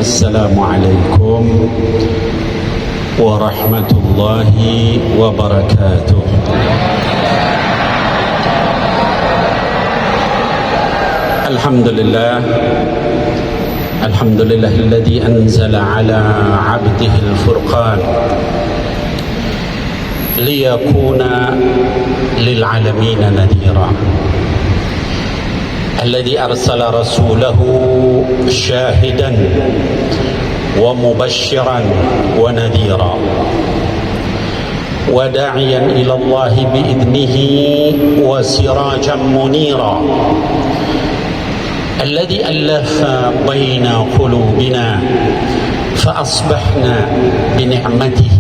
السلام عليكم ورحمة الله وبركاته. الحمد لله الذي أنزل على عبده الفرقان ليكون للعالمين نذيرا، الذي أرسل رسوله شاهدا ومبشرا ونذيرا وداعيا إلى الله بإذنه وسراجا منيرا، الذي ألف بين قلوبنا فأصبحنا بنعمته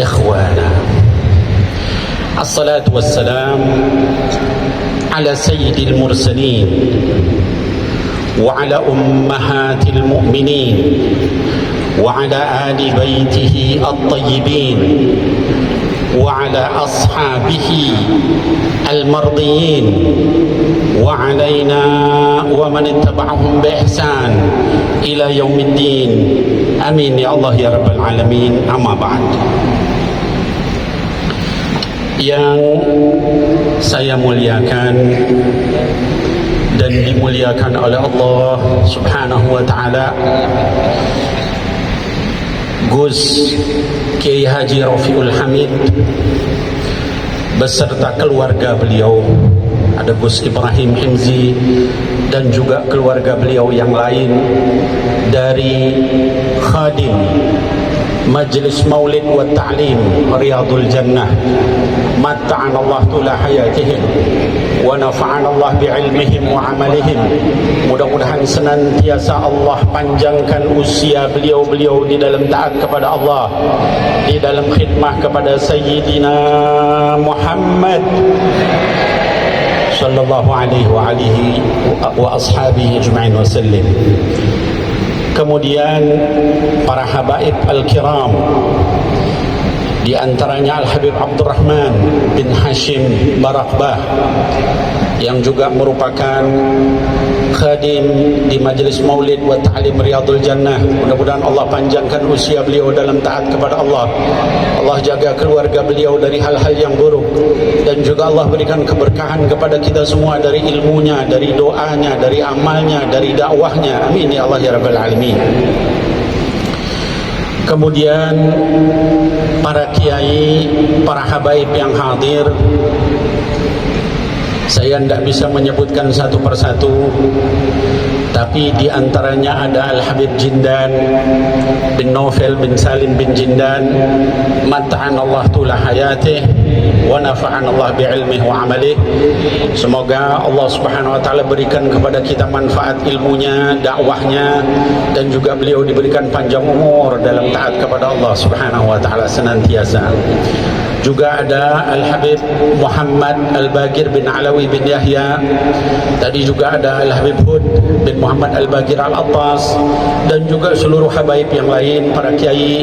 إخوانا. الصلاة والسلام على سيد المرسلين وعلى أمهات المؤمنين وعلى آل بيته الطيبين وعلى أصحابه المرضيين وعلينا ومن اتبعهم بإحسان إلى يوم الدين. آمين يا الله يا رب العالمين. أما بعد, yang saya muliakan dan dimuliakan oleh Allah Subhanahu wa taala, Gus Kiai Haji Rafiul Hamid beserta keluarga beliau, ada Gus Ibrahim Himzi dan juga keluarga beliau yang lain dari khadim Majlis Maulid wa Ta'lim Riyadul Jannah, matta'ana Allah tula hayatihim wa nafa'ana Allah bi'ilmihim wa amalihim. Mudah-mudahan senantiasa Allah panjangkan usia beliau-beliau di dalam taat kepada Allah, di dalam khidmah kepada Sayyidina Muhammad sallallahu alaihi wa alihi wa ashabihi ajma'in wa sallim. Kemudian para habaib al-kiram, di antaranya Al-Habib Abdurrahman bin Hashim Barakbah yang juga merupakan khadim di Majlis Maulid wa Ta'lim Riyadul Jannah. Mudah-mudahan Allah panjangkan usia beliau dalam taat kepada Allah. Allah jaga keluarga beliau dari hal-hal yang buruk, dan juga Allah berikan keberkahan kepada kita semua dari ilmunya, dari doanya, dari amalnya, dari dakwahnya. Amin ya Allah ya Rabbal Alamin. Kemudian para kiai, para habaib yang hadir, saya tidak bisa menyebutkan satu persatu, tapi di antaranya ada Al-Habib Jindan bin Naufel bin Salim bin Jindan, matta'an Allah tula hayatih wa nafa'an Allah bi'ilmih wa amalih. Semoga Allah Subhanahu wa taala berikan kepada kita manfaat ilmunya, dakwahnya, dan juga beliau diberikan panjang umur dalam taat kepada Allah Subhanahu wa taala senantiasa. Juga ada Al-Habib Muhammad Al-Bagir bin Alawi bin Yahya. Tadi juga ada Al-Habib Hud bin Muhammad Al-Bagir Al-Attas, dan juga seluruh habaib yang lain, para kiai.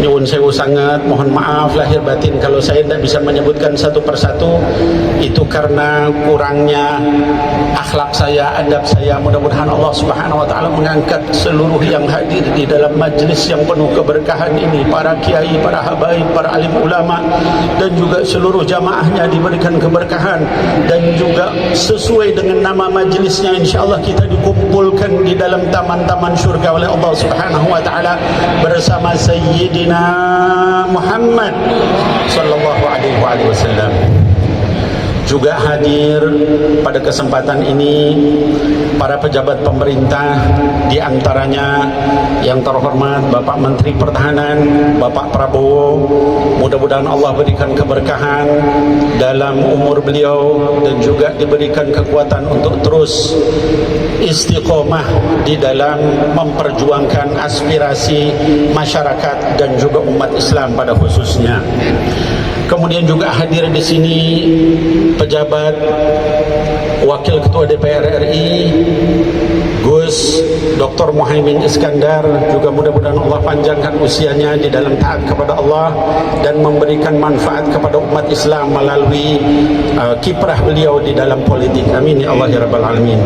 Nyuwun sewu sangat, mohon maaf lahir batin kalau saya tidak bisa menyebutkan satu persatu, itu karena kurangnya akhlak saya, adab saya. Mudah-mudahan Allah Subhanahu wa taala mengangkat seluruh yang hadir di dalam majlis yang penuh keberkahan ini, para kiai, para habaib, para alim ulama, dan juga seluruh jamaahnya diberikan keberkahan, dan juga sesuai dengan nama majlisnya insyaallah kita dikumpulkan di dalam taman-taman syurga oleh Allah Subhanahu wa taala bersama Sayyidina Muhammad sallallahu alaihi wasallam. Juga hadir pada kesempatan ini para pejabat pemerintah, di antaranya yang terhormat Bapak Menteri Pertahanan Bapak Prabowo. Mudah-mudahan Allah berikan keberkahan dalam umur beliau dan juga diberikan kekuatan untuk terus istiqomah di dalam memperjuangkan aspirasi masyarakat dan juga umat Islam pada khususnya. Kemudian juga hadir di sini pejabat Wakil Ketua DPR RI Gus Dr. Muhaimin Iskandar, juga mudah-mudahan Allah panjangkan usianya di dalam taat kepada Allah dan memberikan manfaat kepada umat Islam melalui kiprah beliau di dalam politik. Amin ya Allah ya Rabbal Alamin.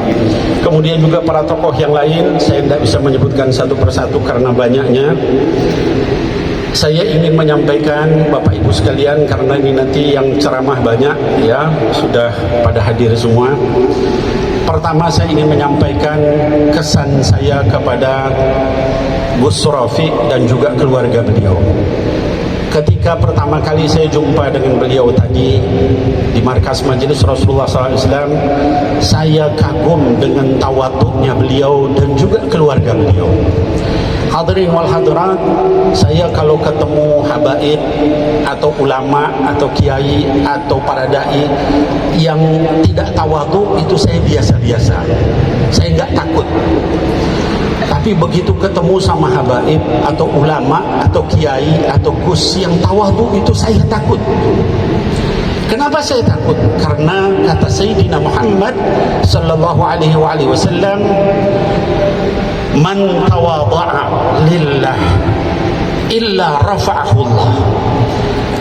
Kemudian juga para tokoh yang lain, saya tidak bisa menyebutkan satu persatu karena banyaknya. Saya ingin menyampaikan Bapak Ibu sekalian, karena ini nanti yang ceramah banyak ya, sudah pada hadir semua. Pertama saya ingin menyampaikan kesan saya kepada Gus Rafiq dan juga keluarga beliau. Ketika pertama kali saya jumpa dengan beliau tadi di markas Majelis Rasulullah SAW, saya kagum dengan tawaduknya beliau dan juga keluarga beliau. Hadirin wal hadirat, saya kalau ketemu habaib atau ulama atau kiai atau para dai yang tidak tawadhu, itu saya biasa-biasa, saya nggak takut. Tapi begitu ketemu sama habaib atau ulama atau kiai atau gus yang tawadhu, itu saya takut. Kenapa saya takut? Karena kata Sayyidina Muhammad sallallahu alaihi wasallam, man tawadha'a lillah illa rafa'ahu Allah.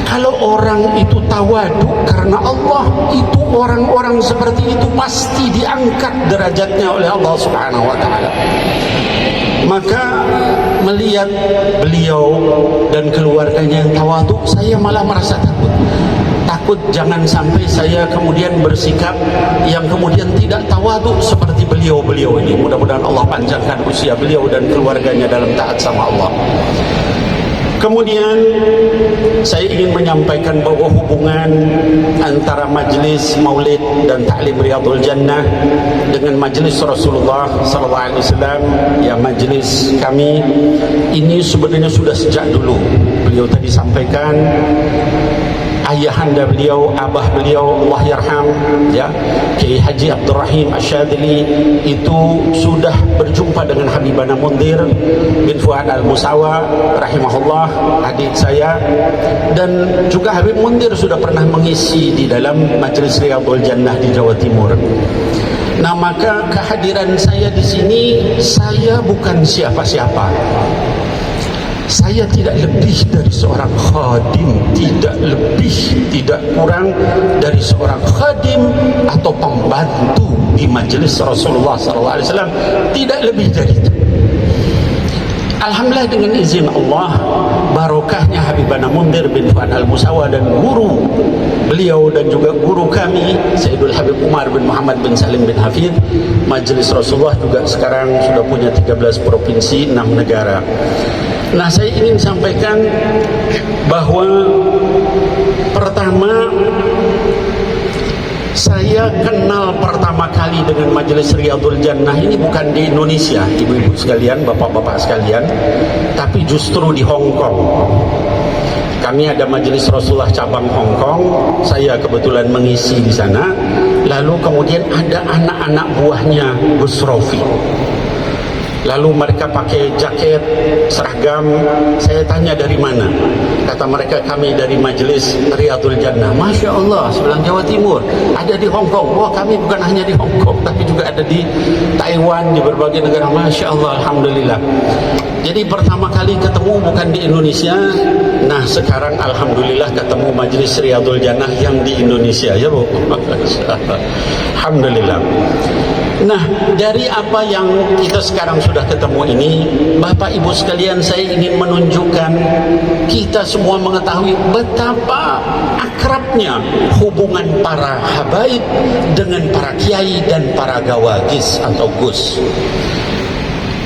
Kalau orang itu tawadu karena Allah, itu orang-orang seperti itu pasti diangkat derajatnya oleh Allah Subhanahu wa taala. Maka melihat beliau dan keluarganya yang tawadu, saya malah merasa takut. Takut jangan sampai saya kemudian bersikap yang kemudian tidak tawadu seperti beliau-beliau ini. Mudah-mudahan Allah panjangkan usia beliau dan keluarganya dalam taat sama Allah. Kemudian saya ingin menyampaikan bahwa hubungan antara Majlis Maulid dan Ta'lim Riyadhul Jannah dengan Majlis Rasulullah SAW, ya majlis kami ini sebenarnya sudah sejak dulu. Beliau tadi sampaikan ayahanda beliau, abah beliau, Allah yarham, ya, Kiai Haji Abdul Rahim Asyadili itu sudah berjumpa dengan Habibana Mundir bin Fuad Al-Musawa rahimahullah, adik saya, dan juga Habib Mundir sudah pernah mengisi di dalam Majlis Riyadhul Jannah di Jawa Timur. Nah, maka kehadiran saya di sini, saya bukan siapa-siapa. Saya tidak lebih dari seorang khadim, tidak lebih, tidak kurang dari seorang khadim atau pembantu di Majelis Rasulullah SAW, tidak lebih dari itu. Alhamdulillah dengan izin Allah, barokahnya Habibana Mundir bin Fuad Al-Musawa dan guru beliau dan juga guru kami Sayyidul Habib Umar bin Muhammad bin Salim bin Hafidh, Majelis Rasulullah juga sekarang sudah punya 13 provinsi, 6 negara. Nah, saya ingin sampaikan bahwa pertama, saya kenal pertama kali dengan Majelis Riyadhul Jannah ini bukan di Indonesia, ibu-ibu sekalian, bapak-bapak sekalian, tapi justru di Hong Kong. Kami ada Majelis Rasulullah cabang Hong Kong, saya kebetulan mengisi di sana. Lalu kemudian ada anak-anak buahnya Gus Rafiq. Lalu mereka pakai jaket, seragam. Saya tanya dari mana? Kata mereka, kami dari Majelis Riyadhul Jannah. Masya Allah, sebelah Jawa Timur, ada di Hong Kong. Wah, kami bukan hanya di Hong Kong, tapi juga ada di Taiwan, di berbagai negara. Masya Allah, Alhamdulillah. Jadi pertama kali ketemu bukan di Indonesia. Nah, sekarang Alhamdulillah ketemu Majelis Riyadhul Jannah yang di Indonesia, ya Bu. Alhamdulillah. Nah, dari apa yang kita sekarang sudah ketemu ini, Bapak Ibu sekalian, saya ingin menunjukkan kita semua mengetahui betapa akrabnya hubungan para habaib dengan para kiai dan para gawagis atau gus.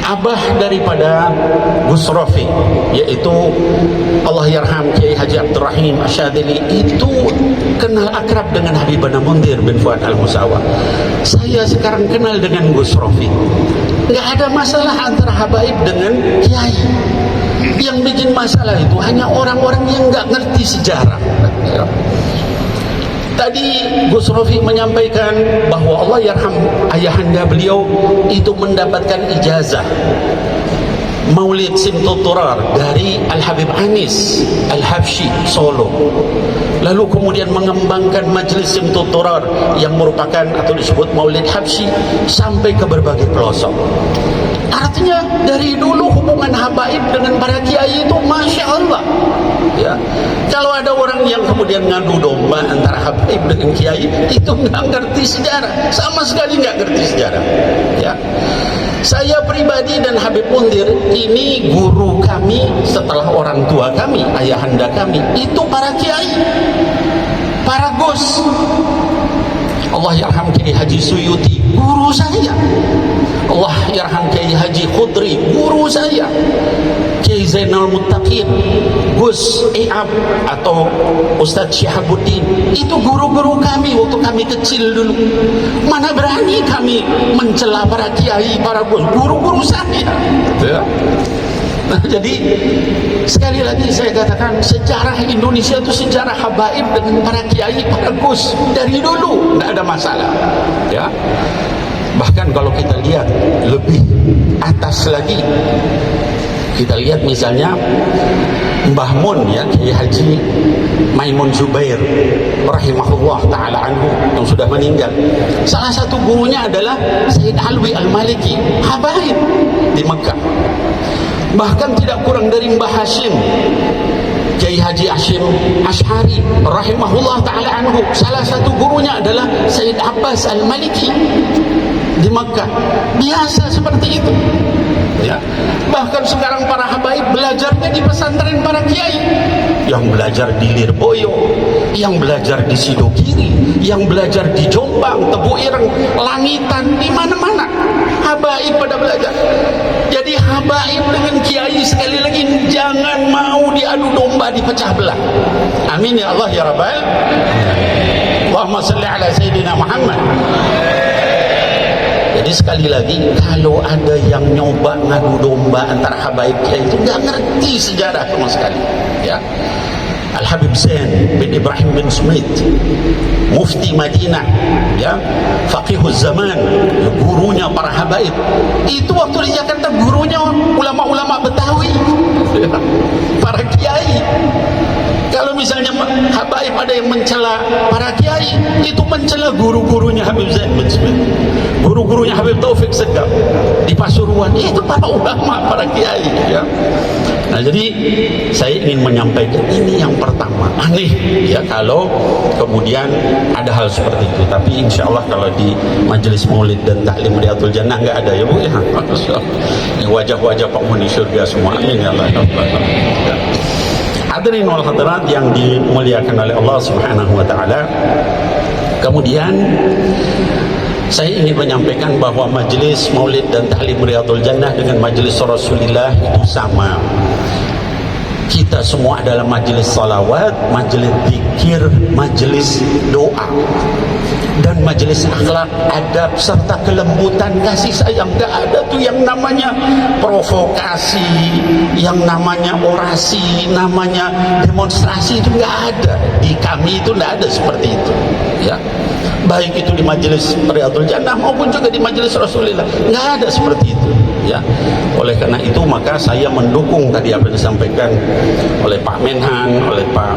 Abah daripada Gus Rafiq, yaitu Allah yarham Kiai Haji Abdul Rahim Asyadili, itu kenal akrab dengan Habibana Mundir bin Fuad Al-Musawa. Saya sekarang kenal dengan Gus Rafiq. Nggak ada masalah antara habaib dengan kiai. Yang bikin masalah itu hanya orang-orang yang nggak ngerti sejarah. Tadi Gus Rafiq menyampaikan bahwa Allah yarham ayahanda beliau itu mendapatkan ijazah Maulid Simtul Turar dari Al-Habib Anis Al-Habsyi Solo. lalu kemudian mengembangkan majlis Simtud Durar yang merupakan atau disebut Maulid Habsyi sampai ke berbagai pelosok. Artinya dari dulu hubungan habaib dengan para kiai itu Masya Allah ya. Kalau ada orang yang kemudian ngadu domba antara habaib dengan kiai, itu nggak ngerti sejarah, sama sekali nggak ngerti sejarah ya. Saya pribadi dan Habib Mundir ini guru kami setelah orang tua kami, ayahanda kami itu para kiai, para gus. Allah yarham Kiai Haji Suyuti, guru saya. Allah yarham Kiai Haji Khudri, guru saya. Kiai Zainal Muttaqin, Gus I'ab atau Ustadz Syihabuddin, itu guru-guru kami waktu kami kecil dulu. Mana berani kami mencela para kiai, para gus, guru-guru saya. Ya. Nah, jadi sekali lagi saya katakan sejarah Indonesia itu sejarah habaib dengan para kiai, para gus dari dulu, tidak ada masalah ya. Bahkan kalau kita lihat lebih atas lagi, kita lihat misalnya Mbah Mun ya, Kiai Haji Maimun Zubair rahimahullah ta'ala anhu yang sudah meninggal, salah satu gurunya adalah Sayyid Alwi Al-Maliki, habaib di Mekah. Bahkan tidak kurang dari Mbah Hashim Kiai Haji Hashim Ash'ari rahimahullah ta'ala anhu, salah satu gurunya adalah Sayyid Abbas Al-Maliki di Makkah. Biasa seperti itu ya. Bahkan sekarang para habaib belajarnya di pesantren para kiai, yang belajar di Lirboyo, yang belajar di Sidogiri, yang belajar di Jombang, Tebu Ireng, Langitan, di mana-mana habaib pada belajar. Jadi habaib dengan kiai sekali lagi jangan mau diadu domba, dipecah belah. Amin ya Allah ya Rabbal. Allahumma salli ala Sayyidina Muhammad. Jadi sekali lagi, kalau ada yang nyoba ngadu domba antara habaib kiai itu nggak ngerti sejarah sama sekali ya. Al-Habib Zain bin Ibrahim bin Sumait, mufti Madinah ya, faqihuz zaman, gurunya para habaib. Itu waktu di Jakarta gurunya ulama-ulama Betawi ya, para kiai. Kalau misalnya habaib ada yang mencela para kiai, itu mencela guru-gurunya Habib Zain bin Sumait, guru-gurunya Habib Taufik Segaf di Pasuruan, itu para ulama, para kiai ya. Nah, jadi saya ingin menyampaikan ini yang pertama, aneh ya kalau kemudian ada hal seperti itu. Tapi insya Allah kalau di majelis maulid dan taklim Riyadhul Jannah nggak ada ya Bu ya. Ini wajah-wajah penghuni surga semua, amin ya Allah. Hadirin wal hadirat yang dimuliakan oleh Allah Subhanahu wa taala. Kemudian saya ingin menyampaikan bahwa majelis maulid dan taklim Riyadhul Jannah dengan majelis Rasulullah itu sama. Kita semua adalah majelis salawat, majelis zikir, majelis doa, dan majelis akhlak, adab serta kelembutan, kasih sayang. Gak ada tuh yang namanya provokasi, yang namanya orasi, namanya demonstrasi, itu gak ada. Di kami itu gak ada seperti itu ya. Baik itu di majelis Riyadhul Jannah maupun juga di majelis Rasulullah, nggak ada seperti itu ya. Oleh karena itu maka saya mendukung tadi apa yang disampaikan oleh Pak Menhan, oleh Pak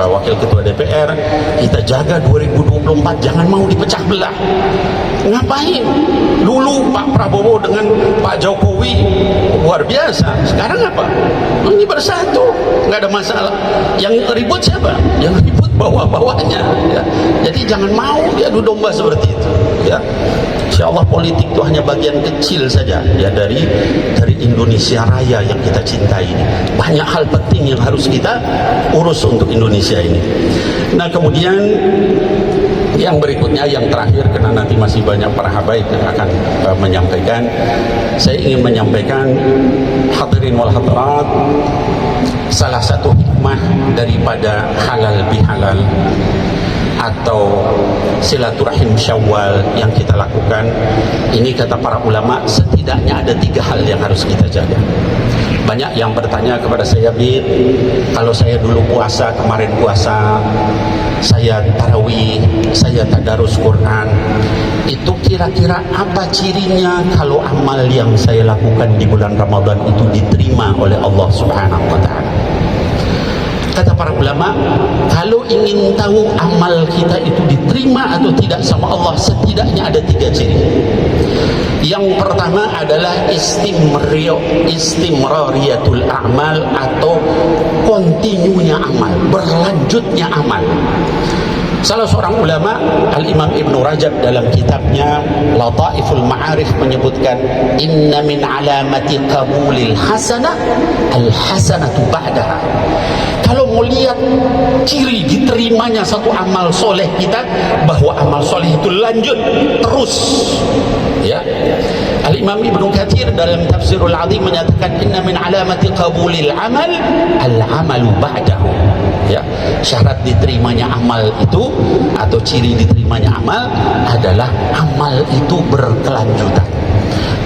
Wakil Ketua DPR. Kita jaga 2024, jangan mau dipecah belah. Ngapain dulu Pak Prabowo dengan Pak Jokowi luar biasa, sekarang apa? Ini bersatu, nggak ada masalah. Yang ribut siapa? Yang ribut bawah-bawahnya ya. Jadi jangan mau diadu domba seperti itu ya. Insyaallah politik itu hanya bagian kecil saja ya dari Indonesia Raya yang kita cintai ini. Banyak hal penting yang harus kita urus untuk Indonesia ini. Nah, kemudian yang berikutnya, yang terakhir, karena nanti masih banyak para habaib yang akan menyampaikan, saya ingin menyampaikan, hadirin wal hadirat, salah satu hikmah daripada halal bihalal atau silaturahim Syawal yang kita lakukan ini, kata para ulama, setidaknya ada 3 hal yang harus kita jaga. Banyak yang bertanya kepada saya, Bid, kalau saya dulu puasa, kemarin puasa, saya tarawih, saya tadarus Quran, itu kira-kira apa cirinya kalau amal yang saya lakukan di bulan Ramadan itu diterima oleh Allah Subhanahu wa ta'ala? kata para ulama, kalau ingin tahu amal kita itu diterima atau tidak sama Allah, setidaknya ada 3 ciri. Yang pertama adalah istimrariyatul a'mal, atau kontinunya amal, berlanjutnya amal. Salah seorang ulama, Al-Imam Ibn Rajab, dalam kitabnya Lataiful Ma'arif menyebutkan, inna min alamati qabulil hasanah al-hasanatu ba'daha. Kalau mau lihat ciri diterimanya satu amal soleh kita, bahwa amal soleh itu lanjut terus, ya. Al-Imam Ibnu Katsir dalam Tafsirul Azim menyatakan, inna min alamati qabulil amal al-amalu ba'dahu. Ya, syarat diterimanya amal itu, atau ciri diterimanya amal, adalah amal itu berkelanjutan.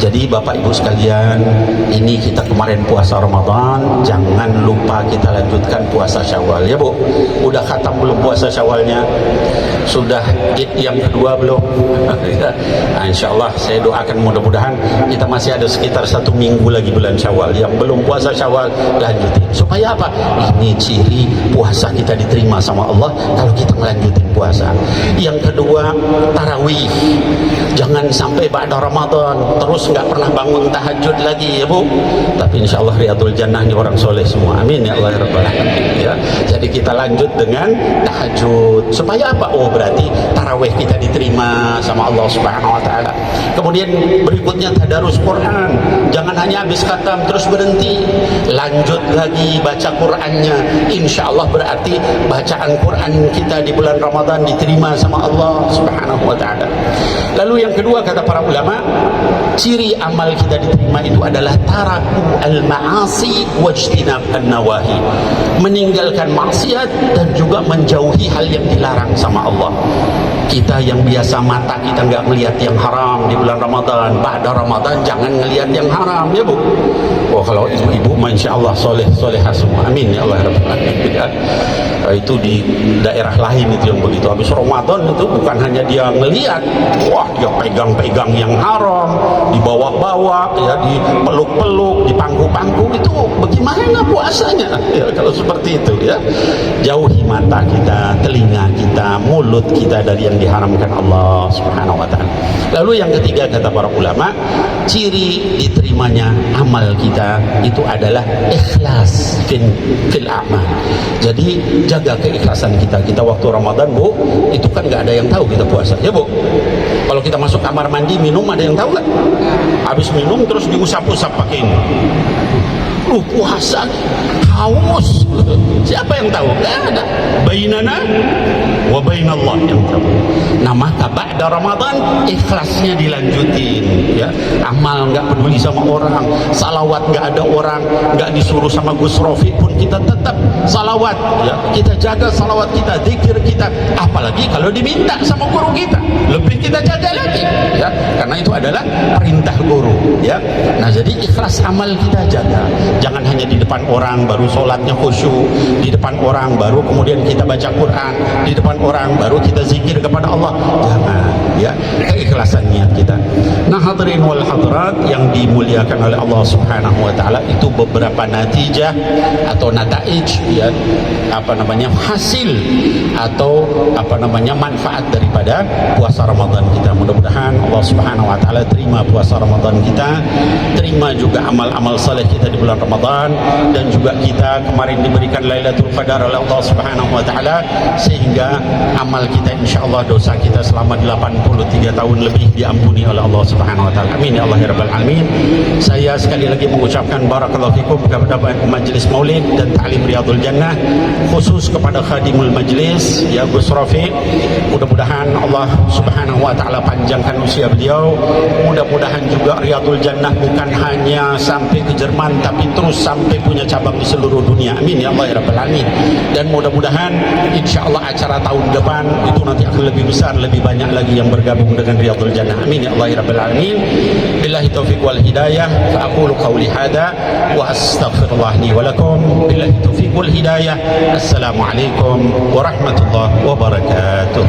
Jadi Bapak Ibu sekalian, ini kita kemarin puasa Ramadan, jangan lupa kita lanjutkan puasa Syawal, ya Bu. Udah khatam belum puasa Syawalnya? Sudah Id yang kedua belum? Nah, insya Allah saya doakan mudah-mudahan kita masih ada sekitar 1 minggu lagi bulan Syawal. Yang belum puasa Syawal, lanjutin. Supaya apa? Ini ciri puasa kita diterima sama Allah, kalau kita melanjutin puasa. Yang kedua, tarawih. Jangan sampai ba'da Ramadan terus nggak pernah bangun tahajud lagi, ya Bu. Tapi insya Allah Riyadul Jannah ini orang soleh semua, amin ya Allah ya Rabbal Alamin, ya. Jadi kita lanjut dengan tahajud. Supaya apa? Oh, berarti tarawih kita diterima sama Allah Subhanahu wa Ta'ala. Kemudian berikutnya tadarus Quran. Jangan hanya habis khatam terus berhenti, lanjut lagi baca Qurannya. Insya Allah berarti bacaan Quran kita di bulan Ramadan diterima sama Allah Subhanahu wa Ta'ala. Lalu yang kedua, kata para ulama, ciri amal kita diterima itu adalah taraku al-ma'asi wajtinab an-nawahi, meninggalkan maksiat dan juga menjauhi hal yang dilarang sama Allah. Kita yang biasa mata kita nggak melihat yang haram di bulan Ramadan, ba'da Ramadan jangan ngelihat yang haram, ya Bu. Oh, kalau ibu-ibu Masya Allah soleh-solehah semua, amin ya Allah ya Rabbal Alamin, ya. Itu di daerah lain itu yang begitu. Habis Ramadan itu bukan hanya dia ngelihat, wah dia pegang-pegang yang haram, dibawa-bawa, ya, dipeluk-peluk, dipangku-pangku. Itu bagaimana puasanya? Ya, kalau seperti itu, ya. Jauhi mata kita, telinga kita, mulut kita dari yang diharamkan Allah Subhanahu wa Ta'ala. Lalu yang ketiga, kata para ulama, ciri diterimanya amal kita itu adalah ikhlas fil amal. Jadi jaga keikhlasan kita. Kita waktu Ramadan, Bu, itu kan nggak ada yang tahu kita puasa, ya Bu. Kalau kita masuk kamar mandi minum, ada yang tahu nggak? Habis minum terus diusap-usap pakai ini. Puasa haus, siapa yang tahu? Nggak ada. Bainana wa bainallah yang tahu. Nah, maka ba'da Ramadan ikhlasnya dilanjutin, ya. Amal nggak peduli sama orang, salawat nggak ada orang, nggak disuruh sama Gus Rofi pun kita tetap salawat, ya. Kita jaga salawat kita, zikir kita, apalagi kalau diminta sama guru kita, lebih kita jaga lagi, ya. Karena itu adalah perintah guru, ya. Nah, jadi ikhlas amal kita jaga. Jangan hanya di depan orang baru sholatnya khusyuk, di depan orang baru kemudian kita baca Quran, di depan orang baru kita zikir kepada Allah. Jangan, ya. Keikhlasan niat kita. Nah, hadirin wal hadirat yang dimuliakan oleh Allah Subhanahu wa Ta'ala, itu beberapa natijah atau nataij, ya, hasil atau manfaat daripada puasa Ramadan kita. Mudah-mudahan Allah Subhanahu wa Ta'ala terima puasa Ramadan kita, terima juga amal-amal saleh kita di bulan Ramadan, dan juga kita kemarin diberikan Lailatul Qadar oleh Allah Subhanahu wa Ta'ala, sehingga amal kita insyaallah, dosa kita selama 83 tahun lebih diampuni oleh Allah Subhanahu wa Ta'ala, amin ya Allah ya Rabbal Alamin. Saya sekali lagi mengucapkan barakallahu fikum kepada Majlis Maulid dan Ta'lim Riyadul Jannah, khusus kepada khadimul majlis, ya, Gus Rafiq. Mudah-mudahan Allah Subhanahu wa Ta'ala panjangkan usia beliau. Mudah-mudahan juga Riyadul Jannah bukan hanya sampai ke Jerman, tapi terus sampai punya cabang di seluruh dunia, amin ya Allah ya Rabbal Alamin. Dan mudah-mudahan insyaallah acara tahun depan itu nanti akan lebih besar, lebih banyak lagi yang bergabung dengan Riyadul Jannah, amin ya Allah ya Rabbal Alamin. Billahi taufiq wal hidayah, fa aqulu qawli hadza wa astaghfirullah li wa lakum. Billahi taufiq wal hidayah. Assalamualaikum warahmatullahi wabarakatuh.